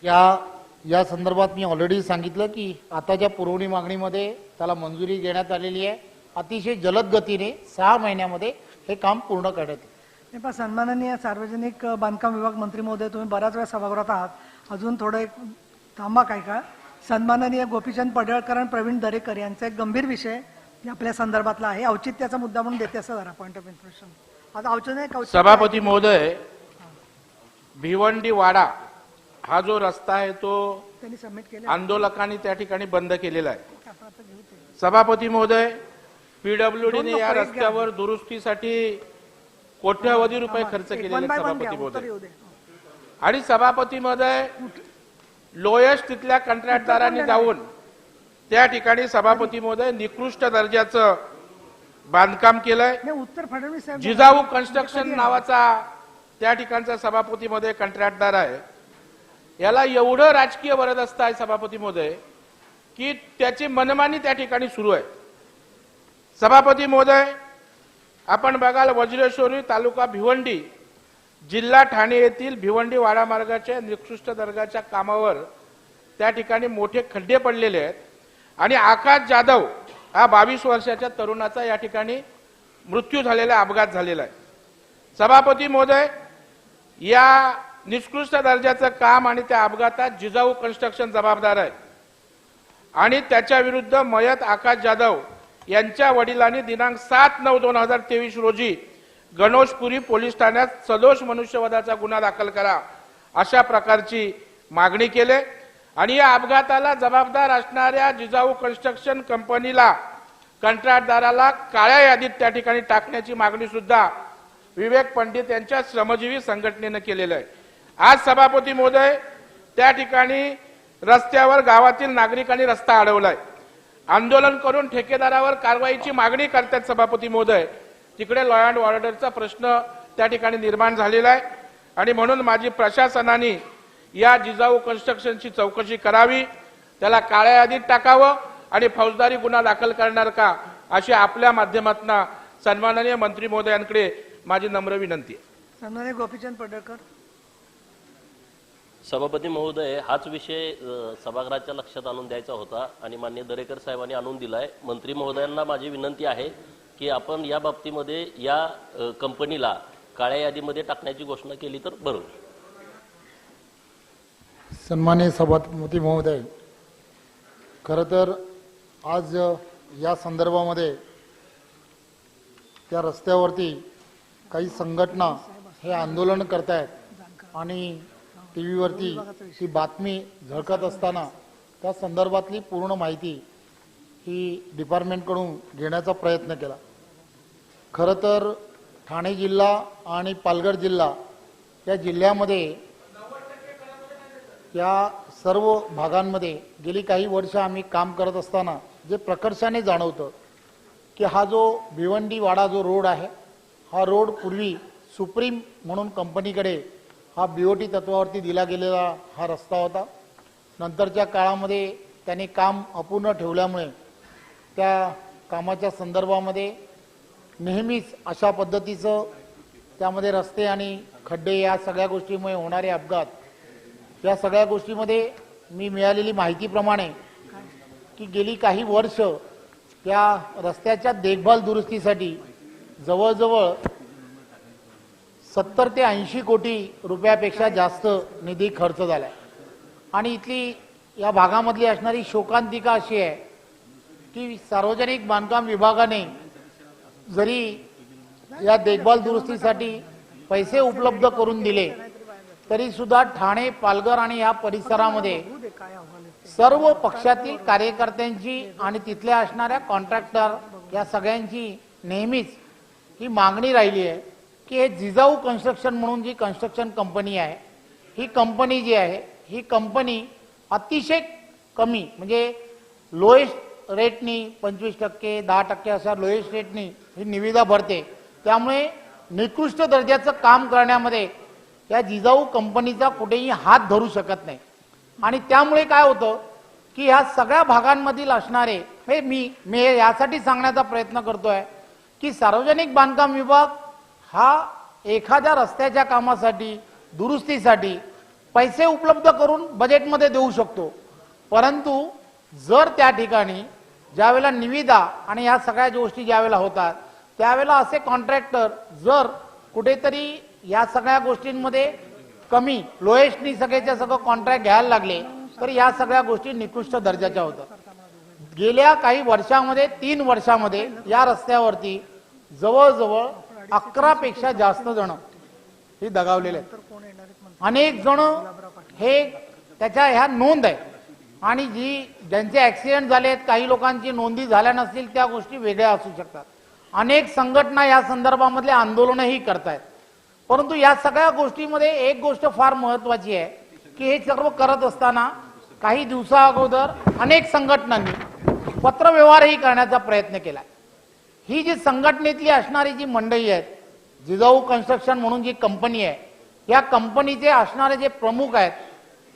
या संदर्भात मी ऑलरेडी सांगितलं की आताच्या पुरवणी मागणीमध्ये त्याला मंजुरी देण्यात आलेली आहे। अतिशय जलद गतीने 6 महिन्यामध्ये हे काम पूर्ण करण्यात येईल। पण सन्माननीय सार्वजनिक बांधकाम विभाग मंत्री महोदय, तुम्ही बराच वेळ सभागृहात आहात, अजून थोडं एक थांबा काय का। सन्माननीय गोपीचंद पडळकर आणि प्रवीण दरेकर यांचा एक गंभीर विषय आपल्या संदर्भातला आहे, औचित्याचा मुद्दा म्हणून देते असं जरा पॉइंट ऑफ इन्फॉर्मेशन। आता औचित्य सभापती महोदय, भिवंडी वाडा हा जो रस्ता आहे तो त्यांनी सबमिट केला, आंदोलकांनी त्या ठिकाणी बंद केलेला आहे। सभापती महोदय, पीडब्ल्यूडीने या रस्त्यावर दुरुस्तीसाठी कोट्यवधी रुपये खर्च केलेले आहेत सभापती महोदय। आणि सभापती महोदय, लोएस्ट तिथल्या कंत्राटदारांनी जाऊन त्या ठिकाणी सभापती महोदय निकृष्ट दर्जाचं बांधकाम केलंय। उत्तर फडणवीस साहेब जिजाऊ कन्स्ट्रक्शन नावाचा त्या ठिकाणचा सभापती महोदय कंत्राटदार आहे। याला एवढं राजकीय वरदहस्त आहे सभापती महोदय की त्याची मनमानी त्या ठिकाणी सुरू आहे। सभापती महोदय, आपण बघाल वज्रेश्वरी तालुका भिवंडी जिल्हा ठाणे येथील भिवंडी वाडा मार्गाच्या निकृष्ट दर्जाच्या कामावर त्या ठिकाणी मोठे खड्डे पडलेले आहेत आणि आकाश जाधव हा 22 वर्षाच्या तरुणाचा या ठिकाणी मृत्यू झालेला, अपघात झालेला आहे। सभापती महोदय, या निकृष्ट दर्जाचं काम आणि त्या अपघातात जिजाऊ कन्स्ट्रक्शन जबाबदार आहे आणि त्याच्या विरुद्ध मयत आकाश जाधव यांच्या वडिलांनी दिनांक 7/9/2023 रोजी गणोशपुरी पोलीस ठाण्यात सदोष मनुष्यवधाचा गुन्हा दाखल करा अशा प्रकारची मागणी केली आणि या अपघाताला जबाबदार असणाऱ्या जिजाऊ कन्स्ट्रक्शन कंपनीला, कंत्राटदाराला काळ्या यादीत त्या ठिकाणी टाकण्याची मागणी सुद्धा विवेक पंडित यांच्या श्रमजीवी संघटनेने केलेलं आहे। आज सभापती महोदय, त्या ठिकाणी रस्त्यावर गावातील नागरिकांनी रस्ता अडवलाय, आंदोलन करून ठेकेदारावर कारवाईची मागणी करतात सभापती महोदय। तिकडे लॉ अँड ऑर्डरचा प्रश्न त्या ठिकाणी निर्माण झालेला आहे आणि म्हणून माझी प्रशासनाने या जिजाऊ कन्स्ट्रक्शनची चौकशी करावी, त्याला काळ्या यादीत टाकावं आणि फौजदारी गुन्हा दाखल करणार का अशी आपल्या माध्यमातून सन्माननीय मंत्री महोदयांकडे माझी नम्र विनंती आहे। सन्माननीय गोपीचंद पडळकर। सभापती महोदय, हाच विषय सभागृहाच्या लक्षात आणून द्यायचा होता आणि माननीय दरेकर साहेबांनी आणून दिलाय। मंत्री महोदयांना माझी विनंती आहे की आपण या बाबतीमध्ये या कंपनीला काळ्या यादीमध्ये टाकण्याची घोषणा केली तर बरं होईल। सन्माननीय सभापती महोदय, खरं तर आज या संदर्भामध्ये त्या रस्त्यावरती काही संघटना हे आंदोलन करतायत आणि टीव्हीवरती ती बातमी झळकत असताना त्या संदर्भातली पूर्ण माहिती ही डिपार्टमेंटकडून घेण्याचा प्रयत्न केला। खरं तर ठाणे जिल्हा आणि पालघर जिल्हा या जिल्ह्यामध्ये या सर्व भागांमध्ये गेली काही वर्ष आम्ही काम करत असताना जे प्रकर्षाने जाणवतं की हा जो भिवंडी वाडा जो रोड आहे, हा रोड पूर्वी सुप्रीम म्हणून कंपनीकडे हा बीओटी तत्वावरती दिला गेलेला हा रस्ता होता। नंतरच्या काळामध्ये त्यांनी काम अपूर्ण ठेवल्यामुळे त्या कामाच्या संदर्भामध्ये नेहमीच अशा पद्धतीचं त्यामध्ये रस्ते आणि खड्डे या सगळ्या गोष्टीमुळे होणारे अपघात, या सगळ्या गोष्टीमध्ये मी मिळालेली माहितीप्रमाणे की गेली काही वर्ष त्या रस्त्याच्या देखभाल दुरुस्तीसाठी जवळजवळ 70 ते 80 कोटी रुपयापेक्षा जास्त निधी खर्च झालाय आणि इथली या भागामधली असणारी शोकांतिका अशी आहे की सार्वजनिक बांधकाम विभागाने जरी या देखभाल दुरुस्तीसाठी पैसे उपलब्ध करून दिले तरी सुद्धा ठाणे, पालघर आणि या परिसरामध्ये सर्व पक्षातील कार्यकर्त्यांची आणि तिथल्या असणाऱ्या कॉन्ट्रॅक्टर या सगळ्यांची नेहमीच ही मागणी राहिली आहे की हे जिजाऊ कन्स्ट्रक्शन म्हणून जी कन्स्ट्रक्शन कंपनी आहे, ही कंपनी जी आहे ही कंपनी अतिशय कमी म्हणजे लोएस्ट रेटनी 25%, 10% अशा लोएस्ट रेटनी ही निविदा भरते। त्यामुळे निकृष्ट दर्जाचं काम करण्यामध्ये या जिजाऊ कंपनीचा कुठेही हात धरू शकत नाही आणि त्यामुळे काय होतं की ह्या सगळ्या भागांमधील असणारे हे मी यासाठी सांगण्याचा प्रयत्न करतोय की सार्वजनिक बांधकाम विभाग हा एखाद्या रस्त्याच्या कामासाठी दुरुस्तीसाठी पैसे उपलब्ध करून बजेटमध्ये देऊ शकतो, परंतु जर त्या ठिकाणी ज्यावेळेला निविदा आणि ह्या सगळ्या गोष्टी ज्यावेळेला होतात त्यावेळेला असे कॉन्ट्रॅक्टर जर कुठेतरी या सगळ्या गोष्टींमध्ये कमी लोएस्टनी सगळ्याच्या सगळं कॉन्ट्रॅक्ट घ्यायला लागले तर या सगळ्या गोष्टी निकृष्ट दर्जाच्या होतात. गेल्या काही वर्षामध्ये 3 वर्षामध्ये या रस्त्यावरती जवळजवळ 11 पेक्षा जास्त जण हे दगावलेले आहेत. अनेक जण हे त्याच्या ह्या नोंद आहे आणि ज्यांचे ऍक्सिडेंट झाले आहेत काही लोकांची नोंदी झाल्या नसतील त्या गोष्टी वेगळ्या असू शकतात. अनेक संघटना या संदर्भामधले आंदोलनही करतायत. परंतु या सगळ्या गोष्टीमध्ये एक गोष्ट फार महत्वाची आहे की हे सर्व करत असताना काही दिवसा अगोदर अनेक संघटनांनी पत्रव्यवहारही करण्याचा प्रयत्न केला. ही जी संघटनेतली असणारी जी मंडळी आहेत, जिजाऊ कन्स्ट्रक्शन म्हणून जी कंपनी आहे, या कंपनीचे असणारे जे प्रमुख आहेत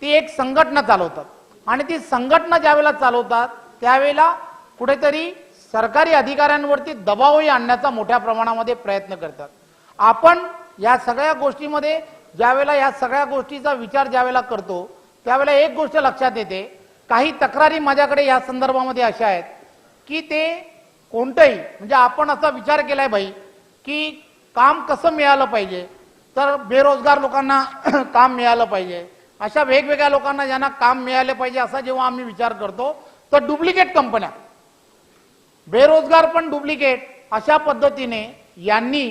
ती एक संघटना चालवतात आणि ती संघटना ज्यावेळेला चालवतात त्यावेळेला कुठेतरी सरकारी अधिकाऱ्यांवरती दबावही आणण्याचा मोठ्या प्रमाणामध्ये प्रयत्न करतात. आपण या सगळ्या गोष्टीमध्ये ज्यावेळेला या सगळ्या गोष्टीचा विचार ज्यावेळेला करतो त्यावेळेला एक गोष्ट लक्षात येते, काही तक्रारी माझ्याकडे या संदर्भामध्ये अशा आहेत की ते कोणतंही म्हणजे आपण असा विचार केलाय भाई की काम कसं मिळालं पाहिजे, तर बेरोजगार लोकांना काम मिळालं पाहिजे, अशा वेगवेगळ्या लोकांना ज्यांना काम मिळाले पाहिजे असा जेव्हा आम्ही विचार करतो तर डुप्लिकेट कंपन्या, बेरोजगार पण डुप्लिकेट, अशा पद्धतीने यांनी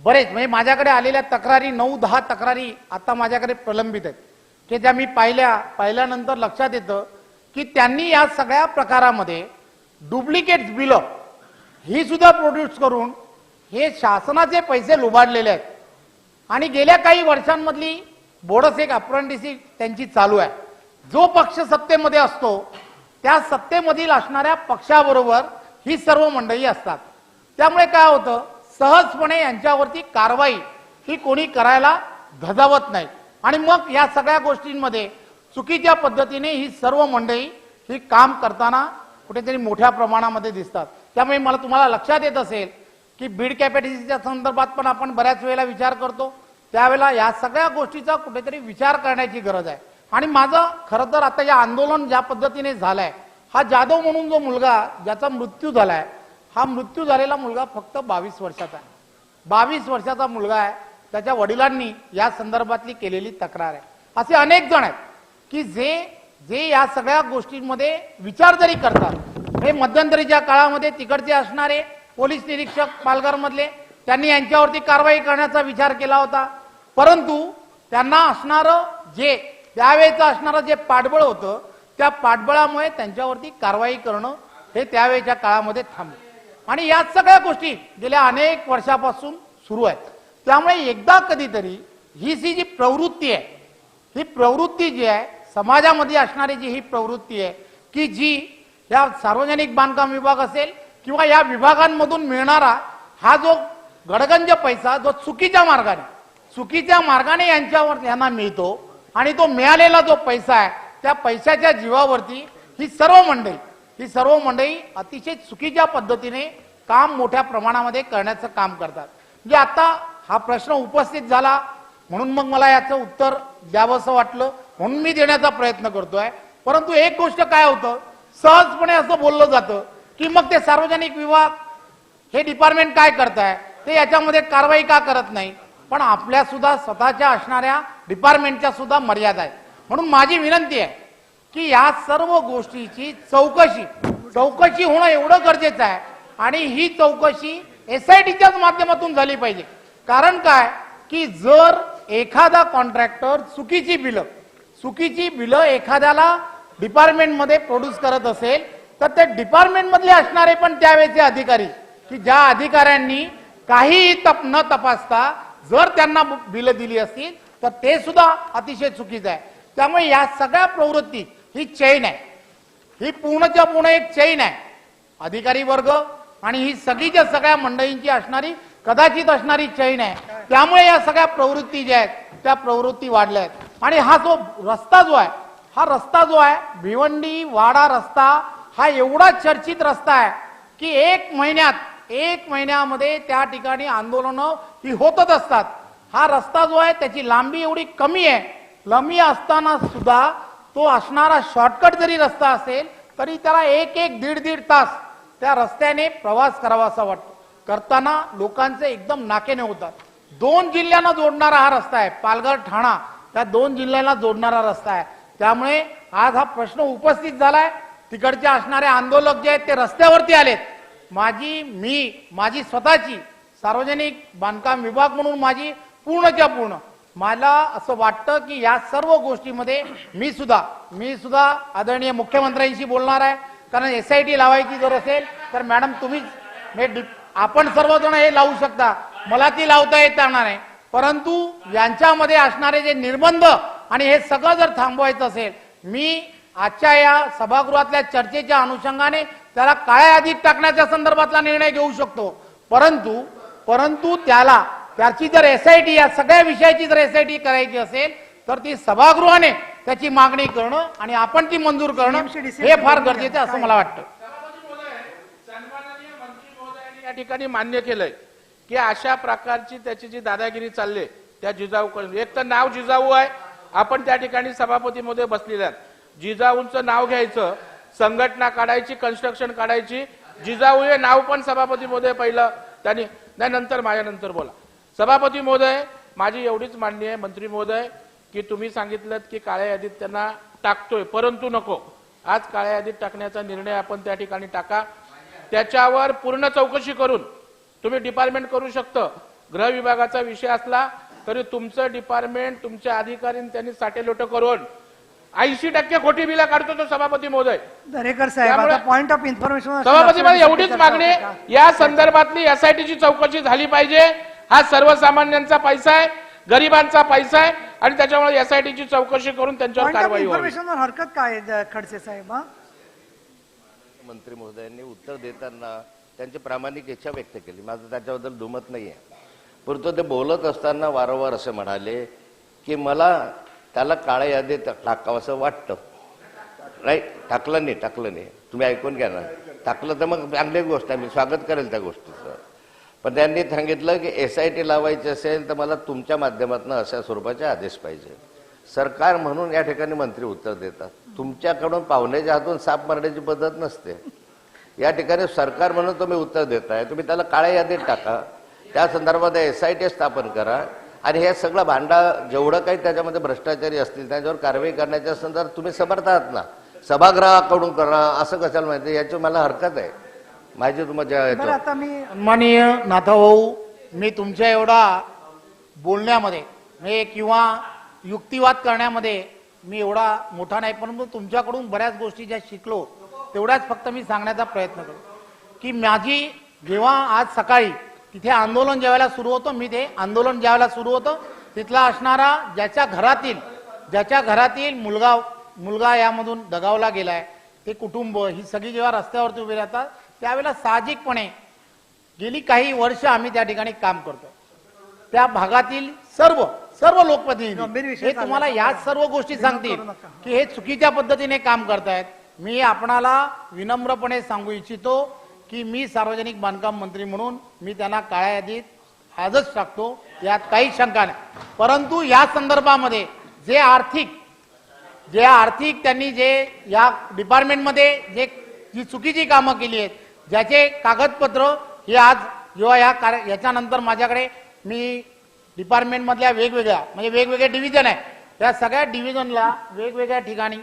बरेच म्हणजे माझ्याकडे आलेल्या तक्रारी 9-10 तक्रारी आता माझ्याकडे प्रलंबित आहेत की त्या मी पाहिल्यानंतर लक्षात येतं की त्यांनी या सगळ्या प्रकारामध्ये डुप्लिकेट बिलं ही सुद्धा प्रोड्यूस करून हे शासनाचे पैसे लुबाडलेले आहेत. आणि गेल्या काही वर्षांमधली बोनस एक अप्रेंटिसशिप त्यांची चालू आहे. जो पक्ष सत्तेमध्ये असतो त्या सत्तेमधील असणाऱ्या पक्षाबरोबर ही सर्व मंडळी असतात. त्यामुळे काय होतं, सहजपणे यांच्यावरती कारवाई ही कोणी करायला धजावत नाही आणि मग या सगळ्या गोष्टींमध्ये चुकीच्या पद्धतीने ही सर्व मंडळी ही काम करताना कुठेतरी मोठ्या प्रमाणामध्ये दिसतात. त्यामुळे मला तुम्हाला लक्षात येत असेल की बीड कॅपॅसिटीच्या संदर्भात पण आपण बऱ्याच वेळेला विचार करतो, त्यावेळेला या सगळ्या गोष्टीचा कुठेतरी विचार करण्याची गरज आहे. आणि माझं खरं तर आता या आंदोलन ज्या पद्धतीने झालंय, हा जाधव म्हणून जो मुलगा ज्याचा मृत्यू झालाय, हा मृत्यू झालेला मुलगा फक्त 22 वर्षाचा आहे. 22 वर्षाचा मुलगा आहे. त्याच्या वडिलांनी या संदर्भातली केलेली तक्रार आहे. असे अनेक जण आहेत की जे या सगळ्या गोष्टींमध्ये विचार जरी करतात. हे मध्यंतरीच्या काळामध्ये तिकडचे असणारे पोलीस निरीक्षक पालघरमधले त्यांनी यांच्यावरती कारवाई करण्याचा विचार केला होता, परंतु त्यांना असणारं जे त्यावेळेचं असणारं जे पाठबळ होतं त्या पाठबळामुळे त्यांच्यावरती कारवाई करणं हे त्यावेळेच्या काळामध्ये थांबलं. आणि या सगळ्या गोष्टी गेल्या अनेक वर्षापासून सुरू आहेत. त्यामुळे एकदा कधीतरी ही जी प्रवृत्ती आहे, ही प्रवृत्ती जी आहे समाजामध्ये असणारी जी ही प्रवृत्ती आहे की जी या सार्वजनिक बांधकाम विभाग असेल किंवा या विभागांमधून मिळणारा हा जो गडगंज पैसा जो चुकीच्या मार्गाने यांना मिळतो आणि तो मिळालेला जो पैसा आहे त्या पैशाच्या जीवावरती ही सर्व मंडळी अतिशय चुकीच्या पद्धतीने काम मोठ्या प्रमाणामध्ये करण्याचं काम करतात. म्हणजे आता हा प्रश्न उपस्थित झाला म्हणून मग मला याचं उत्तर द्यावंसं वाटलं म्हणून मी देण्याचा प्रयत्न करतोय. परंतु एक गोष्ट काय होतं, सहजपणे असं बोललं जातं की मग ते सार्वजनिक विभाग हे डिपार्टमेंट काय करताय, ते याच्यामध्ये कारवाई का करत नाही. पण आपल्या सुद्धा स्वतःच्या असणाऱ्या डिपार्टमेंटच्या सुद्धा मर्यादा आहेत. म्हणून माझी विनंती आहे की या सर्व गोष्टीची चौकशी होणं एवढं गरजेचं आहे आणि ही चौकशी SITच्याच माध्यमातून झाली पाहिजे. कारण काय की जर एखादा कॉन्ट्रॅक्टर चुकीची बिलं एखाद्याला डिपार्टमेंटमध्ये प्रोड्यूस करत असेल तर ते डिपार्टमेंटमधले असणारे पण त्यावेळेचे अधिकारी की ज्या अधिकाऱ्यांनी काहीही न तपासता जर त्यांना बिलं दिली असतील तर ते सुद्धा अतिशय चुकीचं आहे. त्यामुळे या सगळ्या प्रवृत्ती ही चैन आहे, ही पूर्णच्या पूर्ण एक चैन आहे. अधिकारी वर्ग आणि ही सगळीच्या सगळ्या मंडळींची असणारी कदाचित असणारी चैन आहे. त्यामुळे या सगळ्या प्रवृत्ती ज्या आहेत त्या प्रवृत्ती वाढल्या आहेत. आणि हा जो रस्ता जो आहे भिवंडी वाडा रस्ता हा एवढा चर्चित रस्ता आहे की एक महिन्यामध्ये त्या ठिकाणी आंदोलनं ही होतच असतात. हा रस्ता जो आहे त्याची लांबी एवढी कमी आहे लंबी असताना सुद्धा तो असणारा शॉर्टकट जरी रस्ता असेल तरी त्याला एक एक दीड तास त्या रस्त्याने प्रवास करावासा वाटतो. करताना लोकांचे एकदम नाकेने होतात. 2 जिल्ह्यांना जोडणारा हा रस्ता आहे, पालघर ठाणा, त्या 2 जिल्ह्यांना जोडणारा रस्ता आहे. त्यामुळे आज हा प्रश्न उपस्थित झालाय. तिकडचे असणारे आंदोलक जे आहेत ते रस्त्यावरती आलेत. माझी स्वतःची सार्वजनिक बांधकाम विभाग म्हणून माझी पूर्णच्या पूर्ण मला असं वाटतं की या सर्व गोष्टीमध्ये मी सुद्धा आदरणीय मुख्यमंत्र्यांशी बोलणार आहे. कारण SIT लावायची जर असेल तर मॅडम तुम्ही आपण सर्वजण हे लावू शकता, मला ती लावता येणार नाही. परंतु यांच्यामध्ये असणारे जे निर्बंध आणि हे सगळं जर थांबवायचं असेल, मी आजच्या या सभागृहातल्या चर्चेच्या अनुषंगाने त्याला काळ्या यादीत टाकण्याच्या संदर्भातला निर्णय घेऊ शकतो. परंतु त्याची जर SIT या सगळ्या विषयाची जर SIT करायची असेल तर ती सभागृहाने त्याची मागणी करणं आणि आपण ती मंजूर करणं हे फार गरजेचं असं मला वाटतं. सन्माननीय मंत्री महोदयांनी या ठिकाणी मान्य केलंय की अशा प्रकारची त्याची जी दादागिरी चालली त्या जिजाऊकडे, एक तर नाव जिजाऊ आहे, आपण त्या ठिकाणी सभापती मध्ये बसलेले आहेत. जिजाऊंचं नाव घ्यायचं, संघटना काढायची, कन्स्ट्रक्शन काढायची, जिजाऊ हे नाव पण सभापती महोदय पहिलं त्यांनी नाही, नंतर माझ्यानंतर बोला. सभापती महोदय, माझी एवढीच मान्य आहे मंत्री महोदय की तुम्ही सांगितलं की काळ्या यादीत त्यांना टाकतोय, परंतु नको, आज काळ्या यादीत टाकण्याचा निर्णय आपण त्या ठिकाणी टाका. त्याच्यावर पूर्ण चौकशी करून तुम्ही डिपार्टमेंट करू शकतं. गृह विभागाचा विषय असला तरी तुमचं डिपार्टमेंट, तुमचे अधिकारी त्यांनी साटेलोट करून 80% खोटी बिला काढतो तो सभापती महोदय. दरेकर साहेब, आता पॉइंट ऑफ इन्फॉर्मेशन सभापती महोदय, एवढीच मागणी, या संदर्भातली SITची चौकशी झाली पाहिजे. हा सर्वसामान्यांचा पैसा आहे, गरिबांचा पैसा आहे आणि त्याच्यामुळे SITची चौकशी करून त्यांच्यावर कारवाई व्हावी. इन्फॉर्मेशनवर हरकत काय आहे, खडसे साहेब? मंत्री महोदयांनी उत्तर देताना त्यांची प्रामाणिक इच्छा व्यक्त केली, माझं त्याच्याबद्दल दुमत नाही आहे. परंतु ते बोलत असताना वारंवार असे म्हणाले की मला त्याला काळ्या यादीत टाकावं असं वाटतं. राईट, टाकलं नाही, तुम्ही ऐकून घ्या ना. टाकलं तर मग चांगली गोष्ट आहे, मी स्वागत करेल त्या गोष्टीचं. पण त्यांनी सांगितलं की SIT लावायची असेल तर मला तुमच्या माध्यमातून अशा स्वरूपाचे आदेश पाहिजे. सरकार म्हणून या ठिकाणी मंत्री उत्तर देतात, तुमच्याकडून पाहुण्याच्या हातून साप मारण्याची पद्धत नसते. या ठिकाणी सरकार म्हणून तुम्ही उत्तर देताय, तुम्ही त्याला काळ्या यादीत टाका, त्या संदर्भात SIT स्थापन करा आणि हे सगळं भांडा जेवढं काही त्याच्यामध्ये भ्रष्टाचारी असतील त्याच्यावर कारवाई करण्याच्या संदर्भात तुम्ही समर्थ आहात ना. सभागृहाकडून करा असं कशाला माहिती, याची मला हरकत आहे. माझी बरं, आता मी सन्माननीय नाथाभाऊ, मी तुमच्या एवढा बोलण्यामध्ये किंवा युक्तिवाद करण्यामध्ये मी एवढा मोठा नाही, परंतु तुमच्याकडून बऱ्याच गोष्टी ज्या शिकलो तेवढ्याच फक्त मी सांगण्याचा प्रयत्न करतो की माझी जेव्हा आज सकाळी तिथे आंदोलन ज्यावेळेला सुरू होतं, मी ते आंदोलन ज्यावेळेला सुरू होतं तिथला असणारा ज्याच्या घरातील मुलगा यामधून दगावला गेलाय, ते कुटुंब ही सगळी जेव्हा रस्त्यावरती उभे राहतात त्यावेळेला साहजिकपणे गेली काही वर्ष आम्ही त्या ठिकाणी काम करतो. त्या भागातील सर्व लोकप्रतिनिधी हे तुम्हाला या सर्व गोष्टी सांगतील की हे चुकीच्या पद्धतीने काम करतायत. मी आपणाला विनम्रपणे सांगू इच्छितो की मी सार्वजनिक बांधकाम मंत्री म्हणून मी त्यांना काळ्या यादीत आजच टाकतो, यात काही शंका नाही. परंतु या संदर्भामध्ये जे आर्थिक त्यांनी जे या डिपार्टमेंटमध्ये जी चुकीची कामं केली आहेत, ज्याचे कागदपत्र हे आज जेव्हा याच्यानंतर माझ्याकडे मी डिपार्टमेंटमधल्या वेगवेगळे डिव्हिजन आहे, त्या सगळ्या डिव्हिजनला वेगवेगळ्या ठिकाणी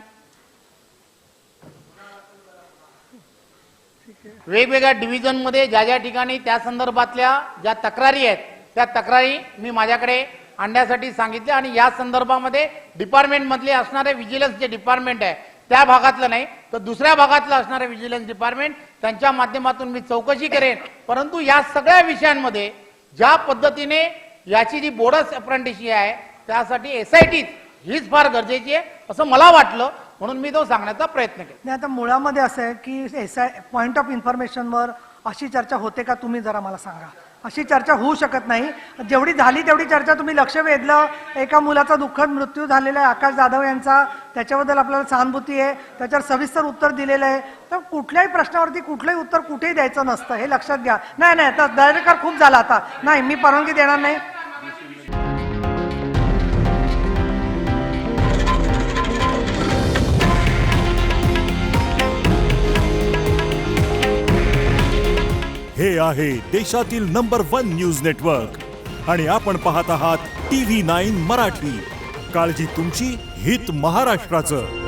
वेगवेगळ्या डिव्हिजनमध्ये ज्या ठिकाणी त्या संदर्भातल्या ज्या तक्रारी आहेत त्या तक्रारी मी माझ्याकडे आणण्यासाठी सांगितले आणि या संदर्भामध्ये डिपार्टमेंटमधले असणारे विजिलन्स जे डिपार्टमेंट आहे त्या भागातलं नाही तर दुसऱ्या भागातलं असणारे विजिलन्स डिपार्टमेंट त्यांच्या माध्यमातून मी चौकशी करेन. परंतु या सगळ्या विषयांमध्ये ज्या पद्धतीने याची जी बोनस अप्रेंटिसशिप आहे त्यासाठी SIT हीच फार गरजेची आहे असं मला वाटलं, म्हणून मी तो सांगण्याचा प्रयत्न केला. नाही, आता मुळामध्ये असं आहे की पॉइंट ऑफ इन्फॉर्मेशनवर अशी चर्चा होते का, तुम्ही जरा मला सांगा. अशी चर्चा होऊ शकत नाही. जेवढी झाली तेवढी चर्चा तुम्ही लक्ष वेधलं. एका मुलाचा दुःखद मृत्यू झालेला आहे आकाश जाधव यांचा, त्याच्याबद्दल आपल्याला सहानुभूती आहे, त्याच्यावर सविस्तर उत्तर दिलेलं आहे. तर कुठल्याही प्रश्नावरती कुठलंही उत्तर कुठेही द्यायचं नसतं, हे लक्षात घ्या. नाही आता दरेकर खूप झाला, आता नाही, मी परवानगी देणार नाही. हे आहे देशातील नंबर 1 न्यूज नेटवर्क आणि आपण पाहत आहात TV9 मराठी. काळजी तुमची, हित महाराष्ट्राचं.